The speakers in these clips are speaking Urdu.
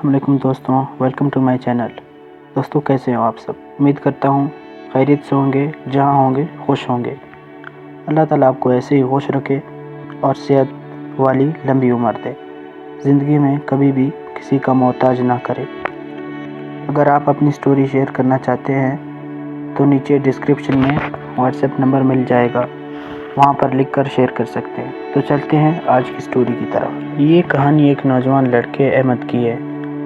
السلام علیکم دوستوں، ویلکم ٹو مائی چینل۔ دوستوں کیسے ہو آپ سب؟ امید کرتا ہوں خیریت سے ہوں گے، جہاں ہوں گے خوش ہوں گے۔ اللہ تعالیٰ آپ کو ایسے ہی خوش رکھے اور صحت والی لمبی عمر دے، زندگی میں کبھی بھی کسی کا محتاج نہ کرے۔ اگر آپ اپنی سٹوری شیئر کرنا چاہتے ہیں تو نیچے ڈسکرپشن میں واٹس ایپ نمبر مل جائے گا، وہاں پر لکھ کر شیئر کر سکتے ہیں۔ تو چلتے ہیں آج کی سٹوری کی طرف۔ یہ کہانی ایک نوجوان لڑکے احمد کی ہے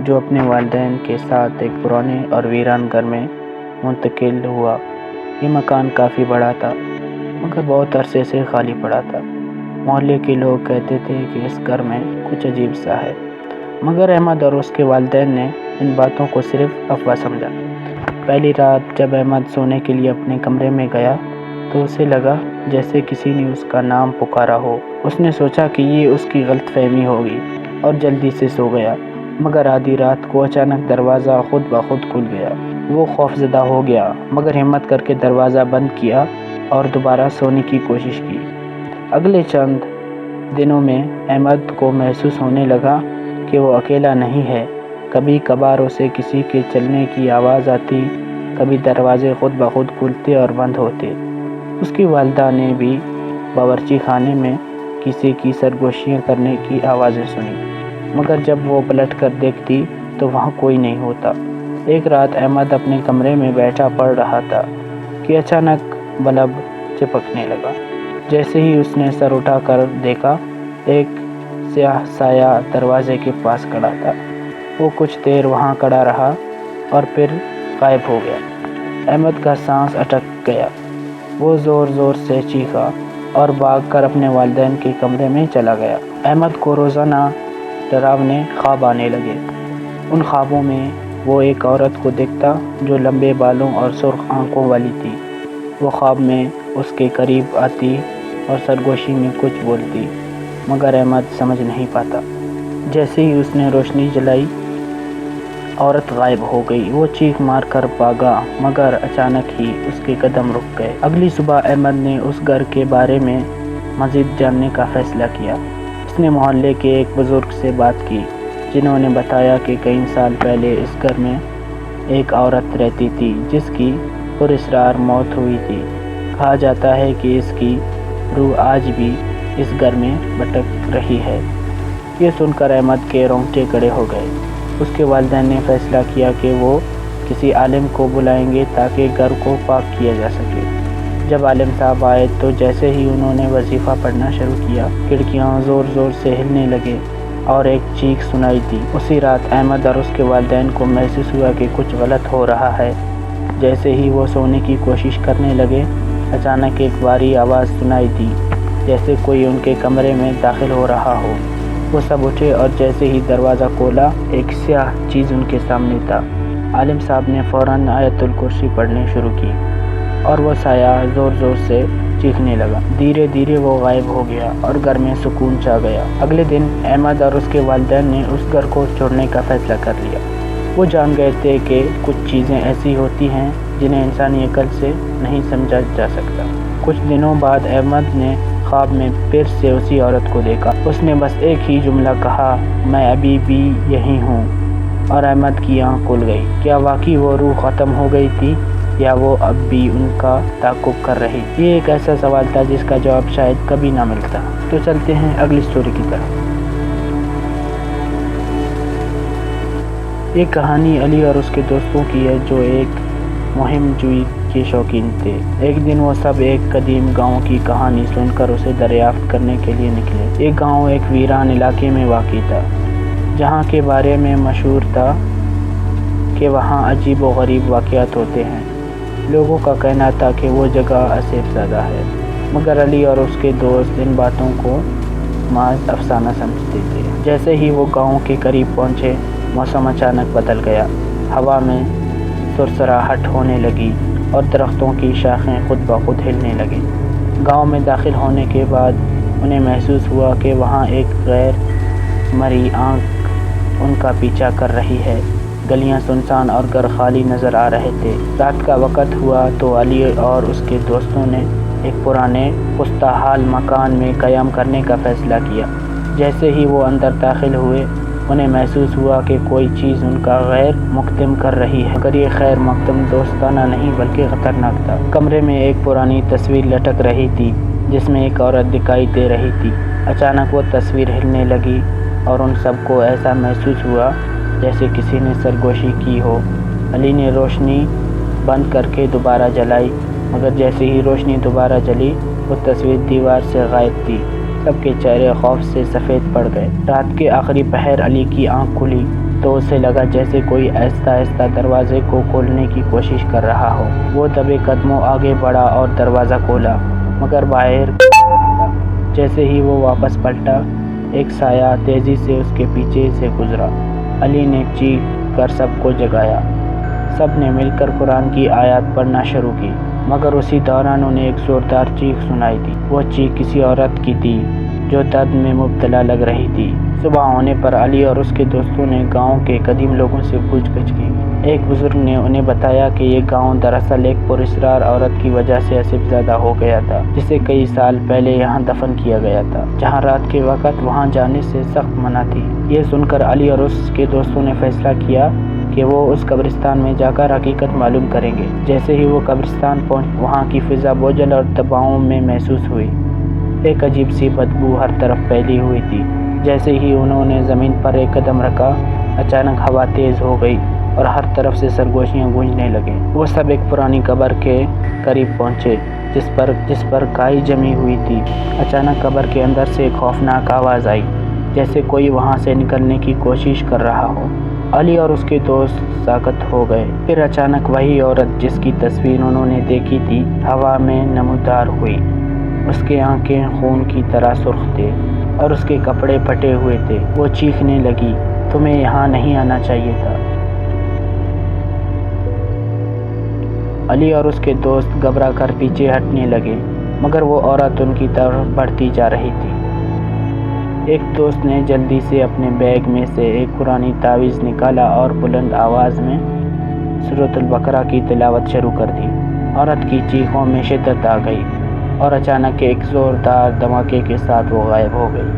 جو اپنے والدین کے ساتھ ایک پرانے اور ویران گھر میں منتقل ہوا۔ یہ مکان کافی بڑا تھا مگر بہت عرصے سے خالی پڑا تھا۔ محلے کے لوگ کہتے تھے کہ اس گھر میں کچھ عجیب سا ہے، مگر احمد اور اس کے والدین نے ان باتوں کو صرف افواہ سمجھا۔ پہلی رات جب احمد سونے کے لیے اپنے کمرے میں گیا تو اسے لگا جیسے کسی نے اس کا نام پکارا ہو۔ اس نے سوچا کہ یہ اس کی غلط فہمی ہوگی اور جلدی سے سو گیا، مگر آدھی رات کو اچانک دروازہ خود بخود کھل گیا۔ وہ خوفزدہ ہو گیا مگر ہمت کر کے دروازہ بند کیا اور دوبارہ سونے کی کوشش کی۔ اگلے چند دنوں میں احمد کو محسوس ہونے لگا کہ وہ اکیلا نہیں ہے۔ کبھی کبھار اسے کسی کے چلنے کی آواز آتی، کبھی دروازے خود بخود کھلتے اور بند ہوتے۔ اس کی والدہ نے بھی باورچی خانے میں کسی کی سرگوشیاں کرنے کی آوازیں سنی، مگر جب وہ پلٹ کر دیکھتی تو وہاں کوئی نہیں ہوتا۔ ایک رات احمد اپنے کمرے میں بیٹھا پڑھ رہا تھا کہ اچانک بلب چپکنے لگا۔ جیسے ہی اس نے سر اٹھا کر دیکھا، ایک سیاہ سایہ دروازے کے پاس کھڑا تھا۔ وہ کچھ دیر وہاں کھڑا رہا اور پھر غائب ہو گیا۔ احمد کا سانس اٹک گیا۔ وہ زور زور سے چیخا اور بھاگ کر اپنے والدین کے کمرے میں چلا گیا۔ احمد کو روزانہ ڈراونے خواب آنے لگے۔ ان خوابوں میں وہ ایک عورت کو دیکھتا جو لمبے بالوں اور سرخ آنکھوں والی تھی۔ وہ خواب میں اس کے قریب آتی اور سرگوشی میں کچھ بولتی، مگر احمد سمجھ نہیں پاتا۔ جیسے ہی اس نے روشنی جلائی، عورت غائب ہو گئی۔ وہ چیخ مار کر بھاگا مگر اچانک ہی اس کے قدم رک گئے۔ اگلی صبح احمد نے اس گھر کے بارے میں مزید جاننے کا فیصلہ کیا۔ اس نے محلے کے ایک بزرگ سے بات کی، جنہوں نے بتایا کہ کئی سال پہلے اس گھر میں ایک عورت رہتی تھی جس کی پراسرار موت ہوئی تھی۔ کہا جاتا ہے کہ اس کی روح آج بھی اس گھر میں بھٹک رہی ہے۔ یہ سن کر احمد کے رونگٹے کھڑے ہو گئے۔ اس کے والدین نے فیصلہ کیا کہ وہ کسی عالم کو بلائیں گے تاکہ گھر کو پاک کیا جا سکے۔ جب عالم صاحب آئے تو جیسے ہی انہوں نے وظیفہ پڑھنا شروع کیا، کھڑکیاں زور زور سے ہلنے لگے اور ایک چیخ سنائی دی۔ اسی رات احمد اور اس کے والدین کو محسوس ہوا کہ کچھ غلط ہو رہا ہے۔ جیسے ہی وہ سونے کی کوشش کرنے لگے، اچانک ایک بھاری آواز سنائی دی، جیسے کوئی ان کے کمرے میں داخل ہو رہا ہو۔ وہ سب اٹھے اور جیسے ہی دروازہ کھولا، ایک سیاہ چیز ان کے سامنے تھا۔ عالم صاحب نے فوراً آیت الکرسی پڑھنے شروع کی اور وہ سایہ زور زور سے چیخنے لگا۔ دھیرے دھیرے وہ غائب ہو گیا اور گھر میں سکون چھا گیا۔ اگلے دن احمد اور اس کے والدین نے اس گھر کو چھوڑنے کا فیصلہ کر لیا۔ وہ جان گئے تھے کہ کچھ چیزیں ایسی ہوتی ہیں جنہیں انسانی عقل سے نہیں سمجھا جا سکتا۔ کچھ دنوں بعد احمد نے خواب میں پھر سے اسی عورت کو دیکھا۔ اس نے بس ایک ہی جملہ کہا، میں ابھی بھی یہی ہوں، اور احمد کی آنکھ کھل گئی۔ کیا واقعی وہ روح ختم ہو گئی تھی یا وہ اب بھی ان کا تعاقب کر رہی؟ یہ ایک ایسا سوال تھا جس کا جواب شاید کبھی نہ ملتا۔ تو چلتے ہیں اگلی سٹوری کی طرف۔ یہ کہانی علی اور اس کے دوستوں کی ہے جو ایک مہم جوئی کے شوقین تھے۔ ایک دن وہ سب ایک قدیم گاؤں کی کہانی سن کر اسے دریافت کرنے کے لیے نکلے۔ یہ گاؤں ایک ویران علاقے میں واقع تھا، جہاں کے بارے میں مشہور تھا کہ وہاں عجیب و غریب واقعات ہوتے ہیں۔ لوگوں کا کہنا تھا کہ وہ جگہ اسیف زدہ ہے، مگر علی اور اس کے دوست ان باتوں کو محض افسانہ سمجھتے تھے۔ جیسے ہی وہ گاؤں کے قریب پہنچے، موسم اچانک بدل گیا۔ ہوا میں سرسراہٹ ہونے لگی اور درختوں کی شاخیں خود بخود ہلنے لگیں۔ گاؤں میں داخل ہونے کے بعد انہیں محسوس ہوا کہ وہاں ایک غیر مرئی آنکھ ان کا پیچھا کر رہی ہے۔ گلیاں سنسان اور گھر خالی نظر آ رہے تھے۔ رات کا وقت ہوا تو علی اور اس کے دوستوں نے ایک پرانے پختہ حال مکان میں قیام کرنے کا فیصلہ کیا۔ جیسے ہی وہ اندر داخل ہوئے انہیں محسوس ہوا کہ کوئی چیز ان کا غیر مقدم کر رہی ہے، مگر یہ خیر مقدم دوستانہ نہیں بلکہ خطرناک تھا۔ کمرے میں ایک پرانی تصویر لٹک رہی تھی جس میں ایک عورت دکھائی دے رہی تھی۔ اچانک وہ تصویر ہلنے لگی اور ان سب کو ایسا محسوس ہوا جیسے کسی نے سرگوشی کی ہو۔ علی نے روشنی بند کر کے دوبارہ جلائی، مگر جیسے ہی روشنی دوبارہ جلی وہ تصویر دیوار سے غائب تھی۔ سب کے چہرے خوف سے سفید پڑ گئے۔ رات کے آخری پہر علی کی آنکھ کھلی تو اسے لگا جیسے کوئی آہستہ آہستہ دروازے کو کھولنے کی کوشش کر رہا ہو۔ وہ دبے قدموں آگے بڑھا اور دروازہ کھولا، مگر باہر جیسے ہی وہ واپس پلٹا ایک سایہ تیزی سے اس کے پیچھے سے گزرا۔ علی نے چیخ کر سب کو جگایا۔ سب نے مل کر قرآن کی آیات پڑھنا شروع کی، مگر اسی دوران انہیں ایک زوردار چیخ سنائی دی۔ وہ چیخ کسی عورت کی تھی جو درد میں مبتلا لگ رہی تھی۔ صبح ہونے پر علی اور اس کے دوستوں نے گاؤں کے قدیم لوگوں سے پوچھ گچھ کی۔ ایک بزرگ نے انہیں بتایا کہ یہ گاؤں دراصل ایک پراسرار عورت کی وجہ سے اسب زدہ ہو گیا تھا، جسے کئی سال پہلے یہاں دفن کیا گیا تھا، جہاں رات کے وقت وہاں جانے سے سخت منع تھی۔ یہ سن کر علی اور اس کے دوستوں نے فیصلہ کیا کہ وہ اس قبرستان میں جا کر حقیقت معلوم کریں گے۔ جیسے ہی وہ قبرستان پہنچے وہاں کی فضا بوجھل اور دباؤں میں محسوس ہوئی۔ ایک عجیب سی بدبو ہر طرف پھیلی ہوئی تھی۔ جیسے ہی انہوں نے زمین پر ایک قدم رکھا اچانک ہوا تیز ہو گئی اور ہر طرف سے سرگوشیاں گونجنے لگیں۔ وہ سب ایک پرانی قبر کے قریب پہنچے جس پر کائی جمی ہوئی تھی۔ اچانک قبر کے اندر سے ایک خوفناک آواز آئی جیسے کوئی وہاں سے نکلنے کی کوشش کر رہا ہو۔ علی اور اس کے دوست ساکت ہو گئے۔ پھر اچانک وہی عورت جس کی تصویر انہوں نے دیکھی تھی ہوا میں نمودار ہوئی۔ اس کی آنکھیں خون کی طرح سرخ تھے اور اس کے کپڑے پھٹے ہوئے تھے۔ وہ چیخنے لگی، تمہیں یہاں نہیں آنا چاہیے تھا۔ علی اور اس کے دوست گھبرا کر پیچھے ہٹنے لگے، مگر وہ عورت ان کی طرف بڑھتی جا رہی تھی۔ ایک دوست نے جلدی سے اپنے بیگ میں سے ایک پرانی تعویذ نکالا اور بلند آواز میں سورۃ البقرہ کی تلاوت شروع کر دی۔ عورت کی چیخوں میں شدت آ گئی اور اچانک ایک زوردار دھماکے کے ساتھ وہ غائب ہو گئی۔